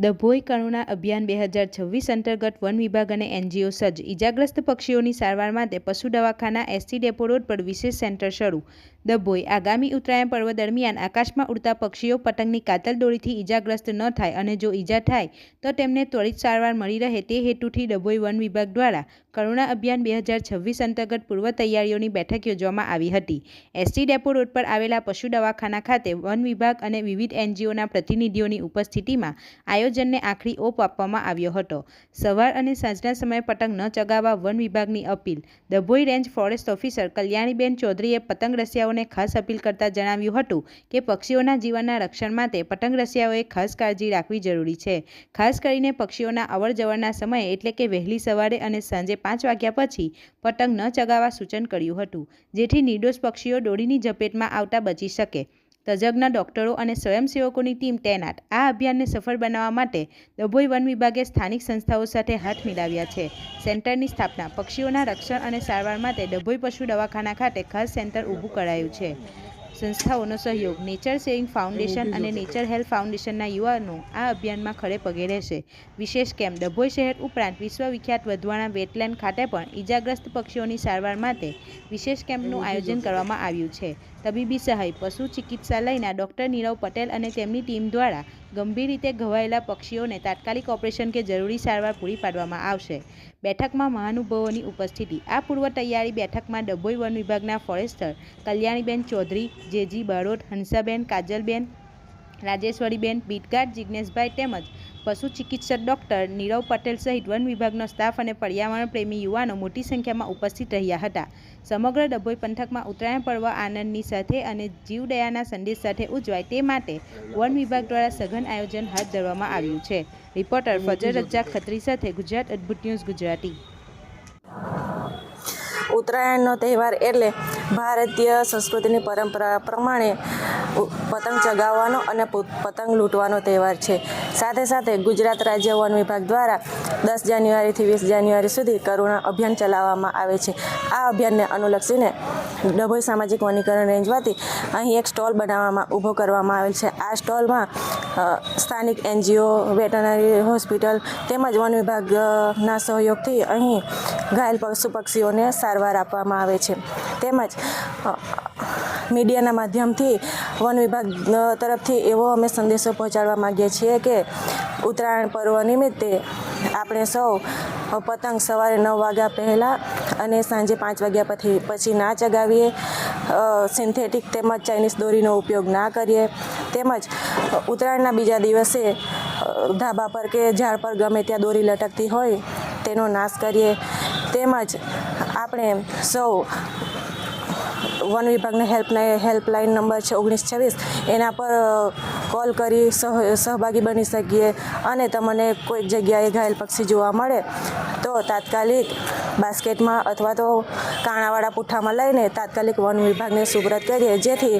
ડભોઈ કરુણા અભિયાન 2026 અંતર્ગત વન વિભાગ અને એનજીઓ સજ્જ. ઇજાગ્રસ્ત પક્ષીઓની સારવાર માટે પશુ દવાખાના એસટી ડેપો રોડ પર વિશેષ સેન્ટર શરૂ. ડભોઈ આગામી ઉત્તરાયણ પર્વ દરમિયાન આકાશમાં ઉડતા પક્ષીઓ પતંગની કાતલ દોરીથી ઇજાગ્રસ્ત ન થાય અને જો ઇજા થાય તો તેમને ત્વરિત સારવાર મળી રહે તે હેતુથી ડભોઈ વન વિભાગ દ્વારા કરુણા અભિયાન 2026 અંતર્ગત પૂર્વ તૈયારીઓની બેઠક યોજવામાં આવી હતી. એસટી ડેપો રોડ પર આવેલા પશુ દવાખાના ખાતે વન વિભાગ અને વિવિધ એનજીઓના પ્રતિનિધિઓની ઉપસ્થિતિમાં આયોજનને આખરી ઓપ આપવામાં આવ્યો હતો. સવાર અને સાંજના સમયે પતંગ ન ચગાવવા વન વિભાગની appeal. Dabhoi range forest officer Kalyaniben ચૌધરીએ પતંગ રસિયાઓને ખાસ અપીલ કરતા જણાવ્યું હતું કે પક્ષીઓના જીવનના રક્ષણ માટે પતંગ રસિયાઓએ ખાસ કાળજી રાખવી જરૂરી છે. ખાસ કરીને પક્ષીઓના અવર જવરના સમયે એટલે કે વહેલી સવારે અને સાંજે 5 વાગ્યા પછી પતંગ ન ચગાવવા સૂચન કર્યું હતું, જેથી નિર્દોષ પક્ષીઓ દોરીની ઝપેટમાં આવતા બચી શકે. તજજ્ઞ ડોક્ટરો અને સ્વયંસેવકોની ટીમ તૈનાત. આ અભિયાનને સફળ બનાવવા માટે ડભોઈ વન વિભાગે સ્થાનિક સંસ્થાઓ સાથે હાથ મિલાવ્યા છે. સેન્ટરની સ્થાપના. પક્ષીઓના રક્ષણ અને સારવાર માટે ડભોઈ પશુ દવાખાના ખાતે ખાસ સેન્ટર ઊભું કરાયું છે. સંસ્થાઓનો સહયોગ. નેચર સેવિંગ ફાઉન્ડેશન અને નેચર હેલ્થ ફાઉન્ડેશનના યુવાનો આ અભિયાનમાં ખડે પગે રહેશે. વિશેષ કેમ્પ. ડભોઈ શહેર ઉપરાંત વિશ્વવિખ્યાત વધવાણા વેટલેન્ડ ખાતે પણ ઇજાગ્રસ્ત પક્ષીઓની સારવાર માટે વિશેષ કેમ્પનું આયોજન કરવામાં આવ્યું છે. તબીબી સહાય. પશુ ચિકિત્સાલયના ડોક્ટર નીરવ પટેલ અને તેમની ટીમ દ્વારા ગંભીર રીતે ઘવાયેલા પક્ષીઓને તાત્કાલિક ઓપરેશન કે જરૂરી સારવાર પૂરી પાડવામાં આવશે. બેઠકમાં મહાનુભાવોની ઉપસ્થિતિ. આ પૂર્વ તૈયારી બેઠકમાં ડભોઈ વન વિભાગના forester Kalyaniben Chaudhary, J G Barot, Hansaben, Kajalben, Rajeshwariben, beat guard Jigneshbhai તેમજ પશુ ચિકિત્સક ડોક્ટર નીરવ પટેલ સહિત વન વિભાગનો સ્ટાફ અને પર્યાવરણ પ્રેમી યુવાનો મોટી સંખ્યામાં ઉપસ્થિત રહ્યા હતા. સમગ્ર ડભોઈ પંથકમાં ઉત્તરાયણ પર્વ આનંદની સાથે અને જીવદયાના સંદેશ સાથે ઉજવાય તે માટે વન વિભાગ દ્વારા સઘન આયોજન હાથ ધરવામાં આવ્યું છે. રિપોર્ટર ફજર રજાક ખત્રી સાથે ગુજરાત અદ્ભુત ન્યૂઝ ગુજરાતી. ઉત્તરાયણનો તહેવાર એટલે ભારતીય સંસ્કૃતિની પરંપરા પ્રમાણે પતંગ ચગાવવાનો અને પતંગ લૂંટવાનો તહેવાર છે. સાથે સાથે ગુજરાત રાજ્ય વન વિભાગ દ્વારા 10 જાન્યુઆરીથી 20 જાન્યુઆરી સુધી કરુણા અભિયાન ચલાવવામાં આવે છે. આ અભિયાનને અનુલક્ષીને ડભોઈ સામાજિક વનીકરણ રેન્જમાંથી અહીં એક સ્ટોલ ઊભો કરવામાં આવેલ છે. આ સ્ટોલમાં સ્થાનિક એનજીઓ, વેટરનરી હોસ્પિટલ તેમજ વન વિભાગના સહયોગથી અહીં ઘાયલ પશુ પક્ષીઓને સારવાર આપવામાં આવે છે. તેમજ મીડિયાના માધ્યમથી વન વિભાગ તરફથી એવો અમે સંદેશો પહોંચાડવા માગીએ છીએ કે ઉત્તરાયણ પર્વ નિમિત્તે આપણે સૌ પતંગ સવારે 9 વાગ્યા પહેલાં અને સાંજે 5 વાગ્યા પછી ના ચગાવીએ. સિન્થેટિક તેમજ ચાઇનીઝ દોરીનો ઉપયોગ ના કરીએ. તેમજ ઉત્તરાયણના બીજા દિવસે ધાબા પર કે ઝાડ પર ગમે ત્યાં દોરી લટકતી હોય તેનો નાશ કરીએ. તેમજ આપણે સૌ વન વિભાગનો હેલ્પલાઇન નંબર છે 1926, એના પર કોલ કરી સહભાગી બની શકીએ. અને તમને કોઈક જગ્યાએ ઘાયલ પક્ષી જોવા મળે તો તાત્કાલિક બાસ્કેટમાં અથવા તો કાણાવાળા પુઠ્ઠામાં લઈને તાત્કાલિક વન વિભાગને સુપરત કરીએ, જેથી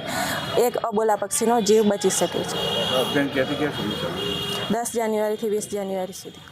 એક અબોલા પક્ષીનો જીવ બચી શકે છે. 10 જાન્યુઆરીથી 20 જાન્યુઆરી સુધી.